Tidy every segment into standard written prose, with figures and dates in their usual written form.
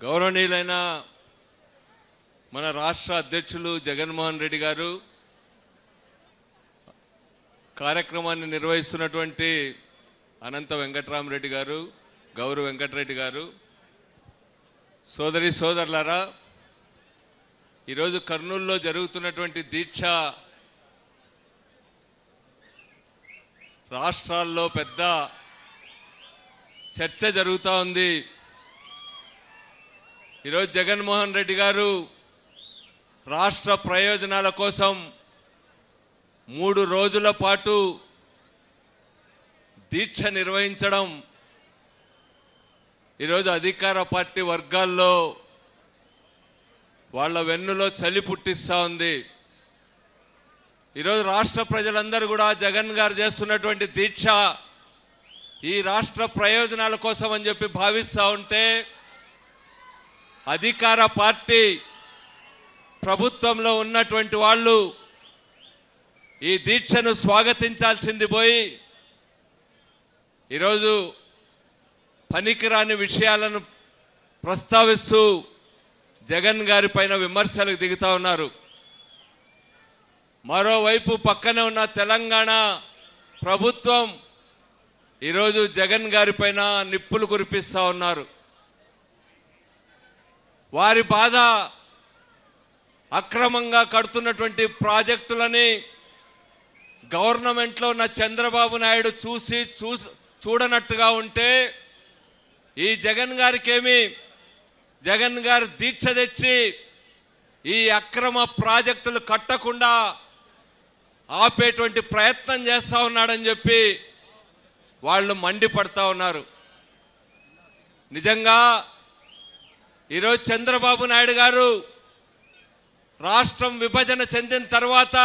గౌరవనీయులైన మన రాష్ట్ర అధ్యక్షులు జగన్మోహన్ రెడ్డి గారు, కార్యక్రమాన్ని నిర్వహిస్తున్నటువంటి అనంత వెంకటరామరెడ్డి గారు, గౌరవ వెంకటరెడ్డి గారు, సోదరి సోదరులారా, ఈరోజు కర్నూలులో జరుగుతున్నటువంటి దీక్ష రాష్ట్రాల్లో పెద్ద చర్చ జరుగుతూ ఉంది. ఈరోజు జగన్మోహన్ రెడ్డి గారు రాష్ట్ర ప్రయోజనాల కోసం 3 రోజుల పాటు దీక్ష నిర్వహించడం ఈరోజు అధికార పార్టీ వర్గాల్లో వాళ్ళ వెన్నులో చలి పుట్టిస్తూ ఉంది. ఈరోజు రాష్ట్ర ప్రజలందరూ కూడా జగన్ గారు చేస్తున్నటువంటి దీక్ష ఈ రాష్ట్ర ప్రయోజనాల కోసం అని చెప్పి భావిస్తూ ఉంటే, అధికార పార్టీ ప్రభుత్వంలో ఉన్నటువంటి వాళ్ళు ఈ దీక్షను స్వాగతించాల్సింది పోయి ఈరోజు పనికిరాని విషయాలను ప్రస్తావిస్తూ జగన్ గారి పైన విమర్శలకు దిగుతూ ఉన్నారు. మరోవైపు పక్కనే ఉన్న తెలంగాణ ప్రభుత్వం ఈరోజు జగన్ గారి పైన నిప్పులు కురిపిస్తూ ఉన్నారు. వారి బాధ అక్రమంగా కడుతున్నటువంటి ప్రాజెక్టులని గవర్నమెంట్లో ఉన్న చంద్రబాబు నాయుడు చూడనట్టుగా ఉంటే, ఈ జగన్ గారికేమి జగన్ గారు దీక్ష తెచ్చి ఈ అక్రమ ప్రాజెక్టులు కట్టకుండా ఆపేటువంటి ప్రయత్నం చేస్తూ ఉన్నాడని చెప్పి వాళ్ళు మండిపడతా ఉన్నారు. నిజంగా ఈరోజు చంద్రబాబు నాయుడు గారు రాష్ట్రం విభజన చెందిన తర్వాత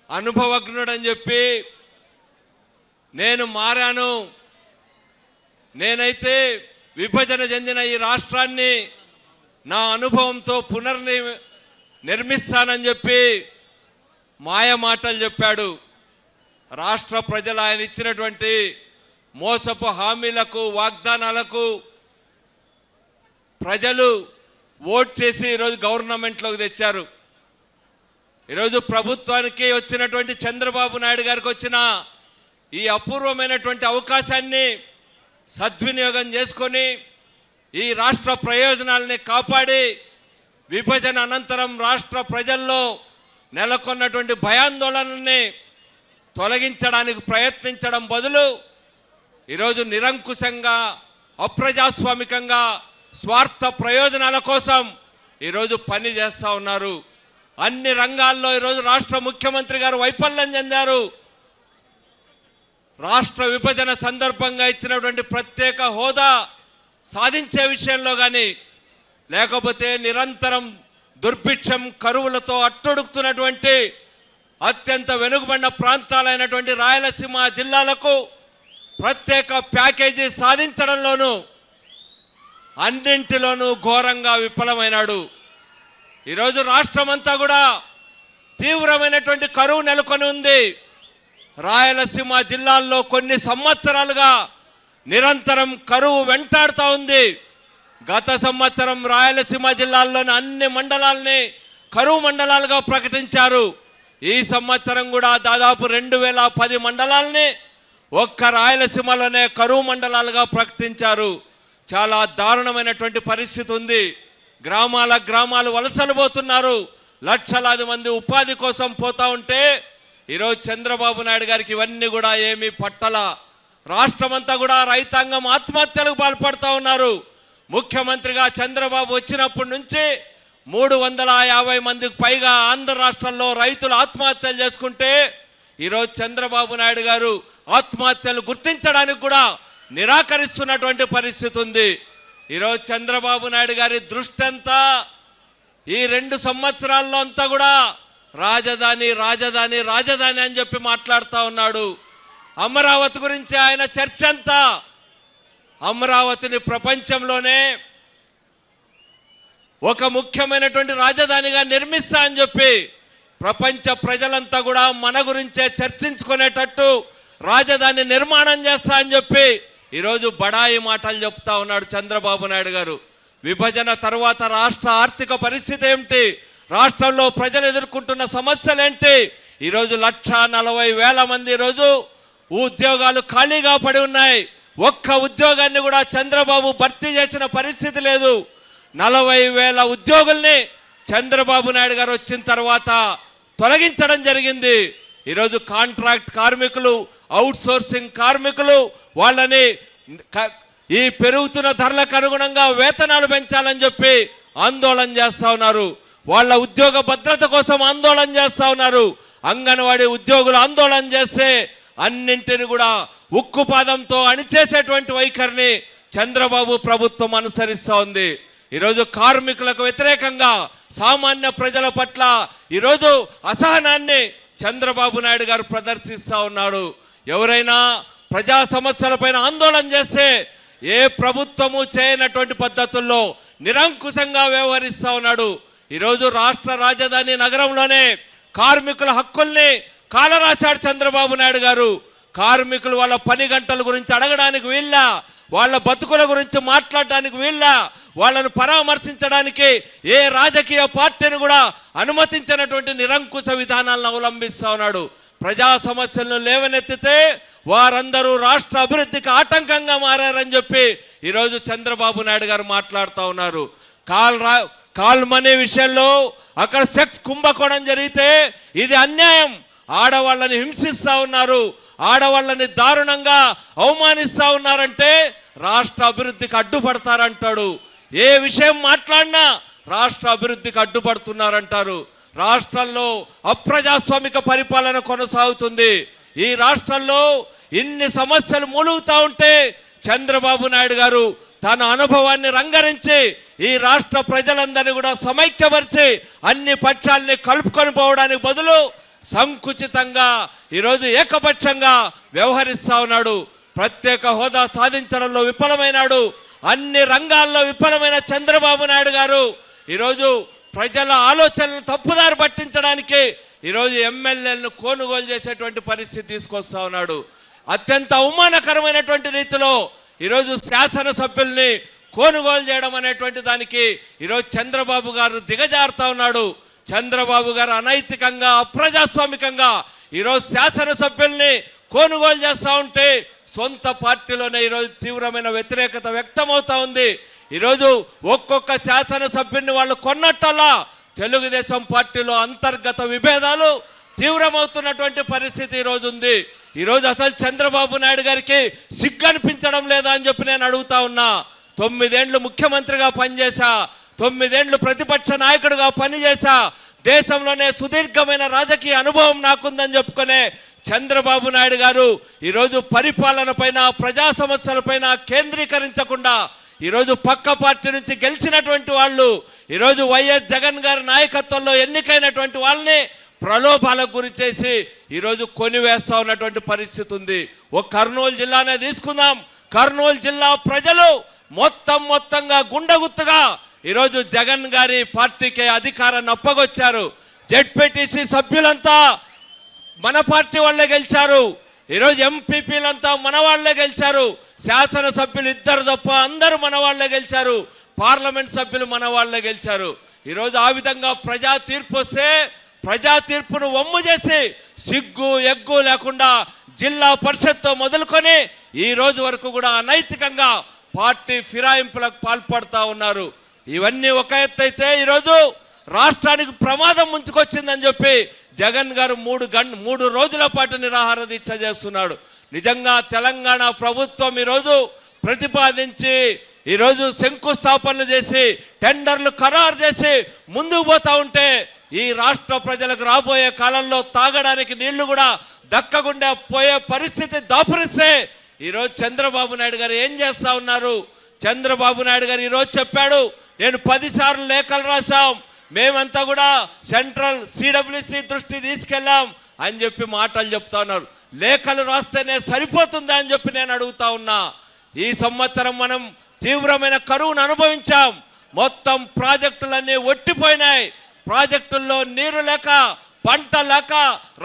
అనుభవజ్ఞుడని చెప్పి నేను మారాను, నేనైతే విభజన చెందిన ఈ రాష్ట్రాన్ని నా అనుభవంతో నిర్మిస్తానని చెప్పి మాయ మాటలు చెప్పాడు. రాష్ట్ర ప్రజలు ఆయన ఇచ్చినటువంటి మోసపు హామీలకు, వాగ్దానాలకు ప్రజలు ఓట్ చేసి ఈరోజు గవర్నమెంట్లోకి తెచ్చారు. ఈరోజు ప్రభుత్వానికి వచ్చినటువంటి చంద్రబాబు నాయుడు గారికి వచ్చిన ఈ అపూర్వమైనటువంటి అవకాశాన్ని సద్వినియోగం చేసుకొని ఈ రాష్ట్ర ప్రయోజనాలని కాపాడి విభజన అనంతరం రాష్ట్ర ప్రజల్లో నెలకొన్నటువంటి భయాందోళనల్ని తొలగించడానికి ప్రయత్నించడం బదులు ఈరోజు నిరంకుశంగా, అప్రజాస్వామికంగా, స్వార్థ ప్రయోజనాల కోసం ఈరోజు పని చేస్తూ ఉన్నారు. అన్ని రంగాల్లో ఈరోజు రాష్ట్ర ముఖ్యమంత్రి గారు వైఫల్యం చెందారు. రాష్ట్ర విభజన సందర్భంగా ఇచ్చినటువంటి ప్రత్యేక హోదా సాధించే విషయంలో కానీ, లేకపోతే నిరంతరం దుర్భిక్షం, కరువులతో అట్టుడుకుతున్నటువంటి అత్యంత వెనుకబడిన ప్రాంతాలైనటువంటి రాయలసీమ జిల్లాలకు ప్రత్యేక ప్యాకేజీ సాధించడంలోనూ అన్నింటిలోనూ ఘోరంగా విఫలమైనాడు. ఈరోజు రాష్ట్రం అంతా కూడా తీవ్రమైనటువంటి కరువు నెలకొని ఉంది. రాయలసీమ జిల్లాల్లో కొన్ని సంవత్సరాలుగా నిరంతరం కరువు వెంటాడుతూ ఉంది. గత సంవత్సరం రాయలసీమ జిల్లాల్లోని అన్ని మండలాల్ని కరువు మండలాలుగా ప్రకటించారు. ఈ సంవత్సరం కూడా దాదాపు 2010 మండలాల్ని ఒక్క రాయలసీమలోనే కరువు మండలాలుగా ప్రకటించారు. చాలా దారుణమైనటువంటి పరిస్థితి ఉంది. గ్రామాలు వలసలు పోతున్నారు. లక్షలాది మంది ఉపాధి కోసం పోతా ఉంటే ఈరోజు చంద్రబాబు నాయుడు గారికి ఇవన్నీ కూడా ఏమీ పట్టల. రాష్ట్రమంతా కూడా రైతాంగం ఆత్మహత్యలకు పాల్పడుతూ ఉన్నారు. ముఖ్యమంత్రిగా చంద్రబాబు వచ్చినప్పటి నుంచి 350 మందికి పైగా ఆంధ్ర రాష్ట్రంలో రైతులు ఆత్మహత్యలు చేసుకుంటే, ఈరోజు చంద్రబాబు నాయుడు గారు ఆత్మహత్యలు గుర్తించడానికి కూడా నిరాకరిస్తున్నటువంటి పరిస్థితి ఉంది. ఈరోజు చంద్రబాబు నాయుడు గారి దృష్టి అంతా ఈ 2 సంవత్సరాల్లో అంతా కూడా రాజధాని రాజధాని రాజధాని అని చెప్పి మాట్లాడుతూ ఉన్నాడు. అమరావతి గురించి ఆయన చర్చ అంతా అమరావతిని ప్రపంచంలోనే ఒక ముఖ్యమైనటువంటి రాజధానిగా నిర్మిస్తా అని చెప్పి ప్రపంచ ప్రజలంతా కూడా మన గురించే చర్చించుకునేటట్టు రాజధాని నిర్మాణం చేస్తా అని చెప్పి ఈరోజు బడాయి మాటలు చెప్తా ఉన్నాడు చంద్రబాబు నాయుడు గారు. విభజన తర్వాత రాష్ట్ర ఆర్థిక పరిస్థితి ఏమిటి, రాష్ట్రంలో ప్రజలు ఎదుర్కొంటున్న సమస్యలు ఏంటి? ఈరోజు 1,40,000 మంది ఈరోజు ఉద్యోగాలు ఖాళీగా పడి ఉన్నాయి. ఒక్క ఉద్యోగాన్ని కూడా చంద్రబాబు భర్తీ చేసిన పరిస్థితి లేదు. 40,000 ఉద్యోగుల్ని చంద్రబాబు నాయుడు గారు వచ్చిన తర్వాత తొలగించడం జరిగింది. ఈరోజు కాంట్రాక్ట్ కార్మికులు, అవుట్ సోర్సింగ్ కార్మికులు, వాళ్ళని ఈ పెరుగుతున్న ధరలకు అనుగుణంగా వేతనాలు పెంచాలని చెప్పి ఆందోళన చేస్తా ఉన్నారు. వాళ్ళ ఉద్యోగ భద్రత కోసం ఆందోళన చేస్తా ఉన్నారు. అంగన్వాడీ ఉద్యోగులు ఆందోళన చేస్తే అన్నింటిని కూడా ఉక్కుపాదంతో అణిచేసేటువంటి వైఖరిని చంద్రబాబు ప్రభుత్వం అనుసరిస్తూ ఉంది. ఈరోజు కార్మికులకు వ్యతిరేకంగా సామాన్య ప్రజల పట్ల ఈరోజు అసహనాన్ని చంద్రబాబు నాయుడు గారు ప్రదర్శిస్తూ ఉన్నాడు. ఎవరైనా ప్రజా సమస్యలపైన ఆందోళన చేస్తే ఏ ప్రభుత్వము చేయనటువంటి పద్ధతుల్లో నిరంకుశంగా వ్యవహరిస్తూ ఉన్నాడు. ఈరోజు రాష్ట్ర రాజధాని నగరంలోనే కార్మికుల హక్కుల్ని కాలరాశాడు చంద్రబాబు నాయుడు గారు. కార్మికులు వాళ్ళ పని గంటల గురించి అడగడానికి వీళ్ళ, వాళ్ళ బతుకుల గురించి మాట్లాడడానికి వీళ్ళ, వాళ్ళను పరామర్శించడానికి ఏ రాజకీయ పార్టీని కూడా అనుమతించినటువంటి నిరంకుశ విధానాలను అవలంబిస్తూ ఉన్నాడు. ప్రజా సమస్యలను లేవనెత్తితే వారందరూ రాష్ట్ర అభివృద్ధికి ఆటంకంగా మారారని చెప్పి ఈరోజు చంద్రబాబు నాయుడు గారు మాట్లాడుతూ ఉన్నారు. కాల్ మనీ విషయంలో అక్కడ సెక్స్ కుంభకోణం జరిగితే ఇది అన్యాయం. ఆడవాళ్ళని హింసిస్తూ ఉన్నారు, ఆడవాళ్ళని దారుణంగా అవమానిస్తూ ఉన్నారంటే రాష్ట్ర అభివృద్ధికి అడ్డుపడతారంటాడు. ఏ విషయం మాట్లాడినా రాష్ట్ర అభివృద్ధికి అడ్డుపడుతున్నారంటారు. రాష్ట్రంలో అప్రజాస్వామిక పరిపాలన కొనసాగుతుంది. ఈ రాష్ట్రంలో ఇన్ని సమస్యలు మూలుగుతూ ఉంటే చంద్రబాబు నాయుడు గారు తన అనుభవాన్ని రంగరించి ఈ రాష్ట్ర ప్రజలందరినీ కూడా సమైక్యపరిచి అన్ని పక్షాలని కలుపుకొని పోవడానికి బదులు సంకుచితంగా ఈరోజు ఏకపక్షంగా వ్యవహరిస్తూ ఉన్నాడు. ప్రత్యేక హోదా సాధించడంలో విఫలమైనాడు. అన్ని రంగాల్లో విఫలమైన చంద్రబాబు నాయుడు గారు ఈరోజు ప్రజల ఆలోచనలను తప్పుదారి పట్టించడానికి ఈరోజు ఎమ్మెల్యేలను కొనుగోలు చేసేటువంటి పరిస్థితి తీసుకొస్తా ఉన్నాడు. అత్యంత అవమానకరమైనటువంటి రీతిలో ఈరోజు శాసనసభ్యుల్ని కొనుగోలు చేయడం అనేటువంటి దానికి ఈరోజు చంద్రబాబు గారు దిగజారుతా ఉన్నాడు. చంద్రబాబు గారు అనైతికంగా, అప్రజాస్వామికంగా ఈరోజు శాసనసభ్యుల్ని కొనుగోలు చేస్తూ ఉంటే సొంత పార్టీలోనే ఈరోజు తీవ్రమైన వ్యతిరేకత వ్యక్తమవుతా ఉంది. ఈరోజు ఒక్కొక్క శాసనసభ్యుని వాళ్ళు కొన్నట్టల్లా తెలుగుదేశం పార్టీలో అంతర్గత విభేదాలు తీవ్రమవుతున్నటువంటి పరిస్థితి ఈరోజు ఉంది. ఈరోజు అసలు చంద్రబాబు నాయుడు గారికి సిగ్గు అనిపించడం లేదా అని చెప్పి నేను అడుగుతా ఉన్నా. 9 ఏళ్ళు ముఖ్యమంత్రిగా పనిచేశా, 9 ఏళ్ళు ప్రతిపక్ష నాయకుడిగా పనిచేశా, దేశంలోనే సుదీర్ఘమైన రాజకీయ అనుభవం నాకుందని చెప్పుకునే చంద్రబాబు నాయుడు గారు ఈరోజు పరిపాలన పైన, ప్రజా సమస్యలపైన కేంద్రీకరించకుండా ఈరోజు పక్క పార్టీ నుంచి గెలిచినటువంటి వాళ్ళు ఈరోజు వైఎస్ జగన్ గారి నాయకత్వంలో ఎన్నికైనటువంటి వాళ్ళని ప్రలోభాలకు గురి చేసి ఈరోజు కొనివేస్తా ఉన్నటువంటి పరిస్థితి ఉంది. ఒక కర్నూలు జిల్లానే తీసుకుందాం. కర్నూలు జిల్లా ప్రజలు మొత్తంగా గుండగుత్తుగా ఈరోజు జగన్ గారి పార్టీకి అధికారాన్ని అప్పగొచ్చారు. జెడ్పీటీసీ సభ్యులంతా మన పార్టీ వాళ్ళే గెలిచారు. ఈరోజు ఎంపీపీలంతా మన వాళ్ళే గెలిచారు. శాసనసభ్యులు 2 తప్ప అందరూ మన వాళ్ళే గెలిచారు. పార్లమెంట్ సభ్యులు మన వాళ్ళే గెలిచారు. ఈరోజు ఆ విధంగా ప్రజా తీర్పు వస్తే ప్రజా తీర్పును వమ్ము చేసి సిగ్గు ఎగ్గు లేకుండా జిల్లా పరిషత్తో మొదలుకొని ఈ రోజు వరకు కూడా అనైతికంగా పార్టీ ఫిరాయింపులకు పాల్పడతా ఉన్నారు. ఇవన్నీ ఒక ఎత్తు అయితే ఈరోజు రాష్ట్రానికి ప్రమాదం ముంచుకొచ్చిందని చెప్పి జగన్ గారు 3 రోజుల పాటు నిరాహార దీక్ష చేస్తున్నాడు. నిజంగా తెలంగాణ ప్రభుత్వం ఈరోజు ప్రతిపాదించి ఈరోజు శంకుస్థాపనలు చేసి టెండర్లు ఖరారు చేసి ముందుకు పోతా ఉంటే ఈ రాష్ట్ర ప్రజలకు రాబోయే కాలంలో తాగడానికి నీళ్లు కూడా దక్కకుండా పోయే పరిస్థితి దాపురిస్తే ఈరోజు చంద్రబాబు నాయుడు గారు ఏం చేస్తా ఉన్నారు? చంద్రబాబు నాయుడు గారు ఈరోజు చెప్పాడు, నేను 10 సార్లు లేఖలు రాశాం, మేమంతా కూడా సెంట్రల్ సిడబ్ల్యూసి దృష్టి తీసుకెళ్ళాం అని చెప్పి మాటలు చెప్తా ఉన్నారు. లేఖలు రాస్తేనే సరిపోతుందా అని చెప్పి నేను అడుగుతా ఉన్నా. ఈ సంవత్సరం మనం తీవ్రమైన కరువును అనుభవించాం. మొత్తం ప్రాజెక్టులన్నీ ఒట్టిపోయినాయి. ప్రాజెక్టుల్లో నీరు లేక, పంట లేక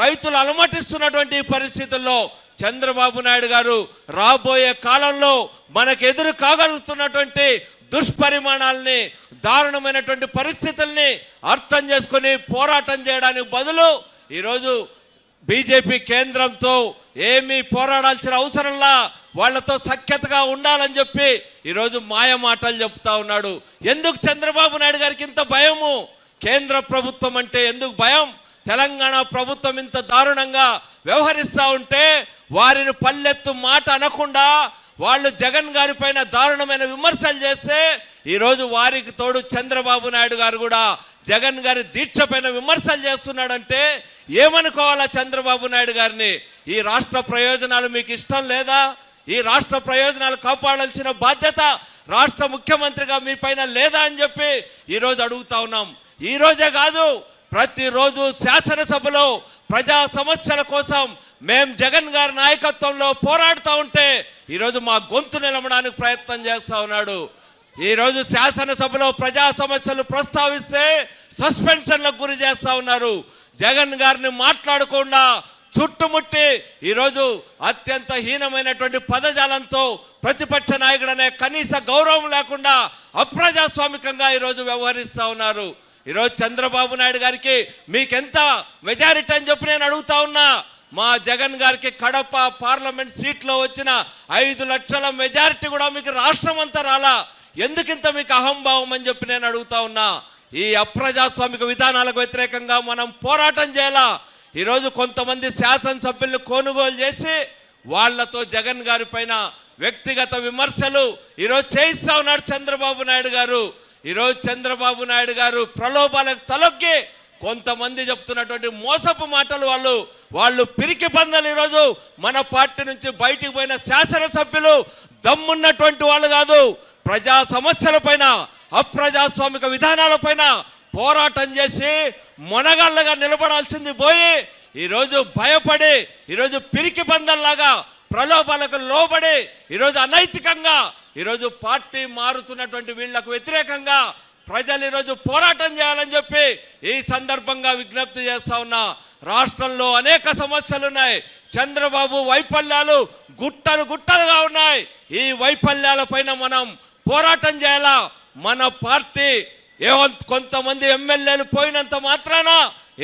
రైతులు అలమటిస్తున్నటువంటి పరిస్థితుల్లో చంద్రబాబు నాయుడు గారు రాబోయే కాలంలో మనకు ఎదురు కాగలుగుతున్నటువంటి దుష్పరిమాణాలని, దారుణమైనటువంటి పరిస్థితుల్ని అర్థం చేసుకొని పోరాటం చేయడానికి బదులు ఈరోజు బీజేపీ కేంద్రంతో ఏమీ పోరాడాల్సిన అవసరంలా వాళ్లతో సఖ్యతగా ఉండాలని చెప్పి ఈరోజు మాయ మాటలు చెప్తా ఉన్నాడు. ఎందుకు చంద్రబాబు నాయుడు గారికి ఇంత భయము? కేంద్ర ప్రభుత్వం అంటే ఎందుకు భయం? తెలంగాణ ప్రభుత్వం ఇంత దారుణంగా వ్యవహరిస్తూ ఉంటే వారిని పల్లెత్తు మాట అనకుండా వాళ్ళు జగన్ గారి పైన దారుణమైన విమర్శలు చేస్తే ఈరోజు వారికి తోడు చంద్రబాబు నాయుడు గారు కూడా జగన్ గారి దీక్ష పైన విమర్శలు చేస్తున్నాడంటే ఏమనుకోవాలా చంద్రబాబు నాయుడు గారిని? ఈ రాష్ట్ర ప్రయోజనాలు మీకు ఇష్టం లేదా? ఈ రాష్ట్ర ప్రయోజనాలు కాపాడాల్సిన బాధ్యత రాష్ట్ర ముఖ్యమంత్రిగా మీ పైన లేదా అని చెప్పి ఈరోజు అడుగుతా ఉన్నాం. ఈ రోజే కాదు, ప్రతిరోజు శాసనసభలో ప్రజా సమస్యల కోసం మేం జగన్ గారి నాయకత్వంలో పోరాడుతూ ఉంటే ఈరోజు మా గొంతు నిలవడానికి ప్రయత్నం చేస్తూ ఉన్నాడు. ఈరోజు శాసనసభలో ప్రజా సమస్యలు ప్రస్తావిస్తే సస్పెన్షన్లకు గురి చేస్తూ ఉన్నారు. జగన్ గారిని మాట్లాడకుండా చుట్టుముట్టి ఈరోజు అత్యంత హీనమైనటువంటి పదజాలంతో ప్రతిపక్ష నాయకుడనే కనీస గౌరవం లేకుండా అప్రజాస్వామికంగా ఈరోజు వ్యవహరిస్తూ ఉన్నారు. ఈరోజు చంద్రబాబు నాయుడు గారికి మీకెంత మెజారిటీ అని చెప్పి నేను అడుగుతా ఉన్నా. మా జగన్ గారికి కడప పార్లమెంట్ సీట్లో వచ్చిన 5 లక్షల మెజారిటీ కూడా మీకు రాష్ట్రం అంతా రాలా. ఎందుకింత మీకు అహంభావం అని చెప్పి నేను అడుగుతా ఉన్నా. ఈ అప్రజాస్వామిక విధానాలకు వ్యతిరేకంగా మనం పోరాటం చేయాలా. ఈరోజు కొంతమంది శాసనసభ్యులను కొనుగోలు చేసి వాళ్లతో జగన్ గారి పైన వ్యక్తిగత విమర్శలు ఈరోజు చేయిస్తా ఉన్నాడు చంద్రబాబు నాయుడు గారు. ఈరోజు చంద్రబాబు నాయుడు గారు ప్రలోభాలకు తలొగ్గి కొంతమంది చెప్తున్నటువంటి మోసపు మాటలు వాళ్ళు పిరికి పందలు. ఈరోజు మన పార్టీ నుంచి బయటికి పోయిన శాసనసభ్యులు దమ్మున్నటువంటి వాళ్ళు కాదు. ప్రజా సమస్యలపైన, అప్రజాస్వామిక విధానాలపైన పోరాటం చేసి మొనగాళ్ళగా నిలబడాల్సింది పోయి ఈరోజు భయపడి, ఈరోజు పిరికి పందల్లాగా ప్రలోభాలకు లోబడి ఈరోజు అనైతికంగా ఈరోజు పార్టీ మారుతున్నటువంటి వీళ్లకు వ్యతిరేకంగా ప్రజలు ఈరోజు పోరాటం చేయాలని చెప్పి ఈ సందర్భంగా విజ్ఞప్తి చేస్తా ఉన్నా. రాష్ట్రంలో అనేక సమస్యలు ఉన్నాయి. చంద్రబాబు వైఫల్యాలు గుట్టలుగా ఉన్నాయి. ఈ వైఫల్యాల పైన మనం పోరాటం చేయాలా. మన పార్టీ కొంతమంది ఎమ్మెల్యేలు పోయినంత మాత్రాన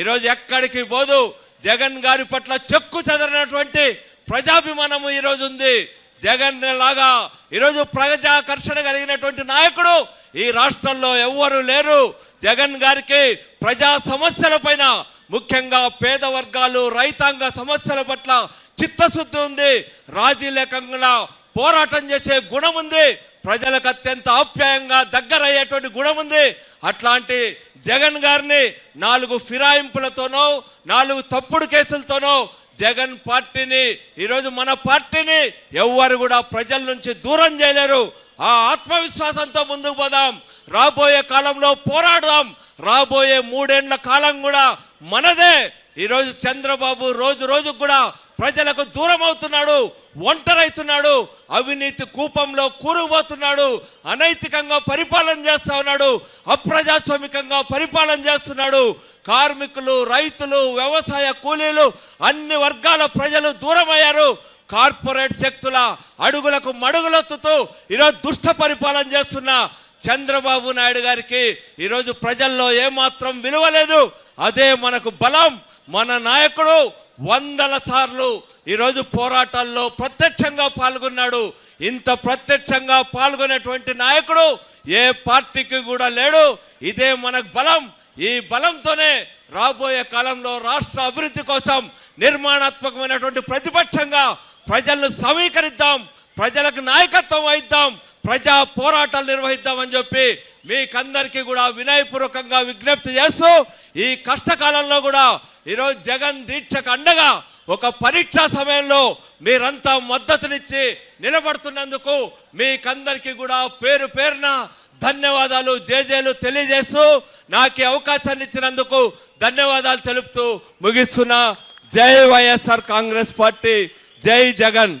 ఈరోజు ఎక్కడికి పోదు. జగన్ గారి పట్ల చెక్కు చెదరినటువంటి ప్రజాభిమానము ఈరోజు ఉంది. జగన్ లాగా ఈరోజు ప్రజాకర్షణ కలిగినటువంటి నాయకుడు ఈ రాష్ట్రంలో ఎవ్వరూ లేరు. జగన్ గారికి ప్రజా సమస్యల పైన, ముఖ్యంగా పేద వర్గాలు, రైతాంగ సమస్యల పట్ల చిత్తశుద్ధి ఉంది. రాజీ లేకుండా పోరాటం చేసే గుణం ఉంది. ప్రజలకు అత్యంత ఆప్యాయంగా దగ్గరయ్యేటువంటి గుణం ఉంది. అట్లాంటి జగన్ గారిని 4 ఫిరాయింపులతోనో 4 తప్పుడు కేసులతోనో జగన్ పార్టీని, ఈరోజు మన పార్టీని ఎవ్వరు కూడా ప్రజల నుంచి దూరం చేయలేరు. ఆ ఆత్మవిశ్వాసంతో ముందుకు పోదాం. రాబోయే కాలంలో పోరాడదాం. రాబోయే 3 ఏళ్ల కాలం కూడా మనదే. ఈరోజు చంద్రబాబు రోజుకు కూడా ప్రజలకు దూరం అవుతున్నాడు, ఒంటరైతున్నాడు, అవినీతి కూపంలో కూరుకుపోతున్నాడు, అనైతికంగా పరిపాలన చేస్తా ఉన్నాడు, అప్రజాస్వామికంగా పరిపాలన చేస్తున్నాడు. కార్మికులు, రైతులు, వ్యవసాయ కూలీలు, అన్ని వర్గాల ప్రజలు దూరమయ్యారు. కార్పొరేట్ శక్తుల అడుగులకు మడుగులొత్తుతూ ఈరోజు దుష్ట పరిపాలన చేస్తున్న చంద్రబాబు నాయుడు గారికి ఈరోజు ప్రజల్లో ఏమాత్రం విలువ లేదు. అదే మనకు బలం. మన నాయకుడు 100ల సార్లు ఈరోజు పోరాటాల్లో ప్రత్యక్షంగా పాల్గొన్నాడు. ఇంత ప్రత్యక్షంగా పాల్గొనేటువంటి నాయకుడు ఏ పార్టీకి కూడా లేడు. ఇదే మనకు బలం. ఈ బలంతోనే రాబోయే కాలంలో రాష్ట్ర అభివృద్ధి కోసం నిర్మాణాత్మకమైనటువంటి ప్రతిపక్షంగా ప్రజలను సమీకరిద్దాం, ప్రజలకు నాయకత్వం వహిద్దాం, ప్రజా పోరాటాలు నిర్వహిద్దామని చెప్పి మీకందరికీ కూడా వినయపూర్వకంగా విజ్ఞప్తి చేస్తూ, ఈ కష్టకాలంలో కూడా ఈరోజు జగన్ దీక్షకు అండగా ఒక పరీక్షా సమయంలో మీరంతా మద్దతునిచ్చి నిలబడుతున్నందుకు మీకందరికీ కూడా పేరు పేరున ధన్యవాదాలు, జేజేలు తెలియజేస్తూ నాకు అవకాశాన్ని ఇచ్చినందుకు ధన్యవాదాలు తెలుపుతూ ముగిస్తున్నా. జై వైఎస్ఆర్ కాంగ్రెస్ పార్టీ, జై జగన్.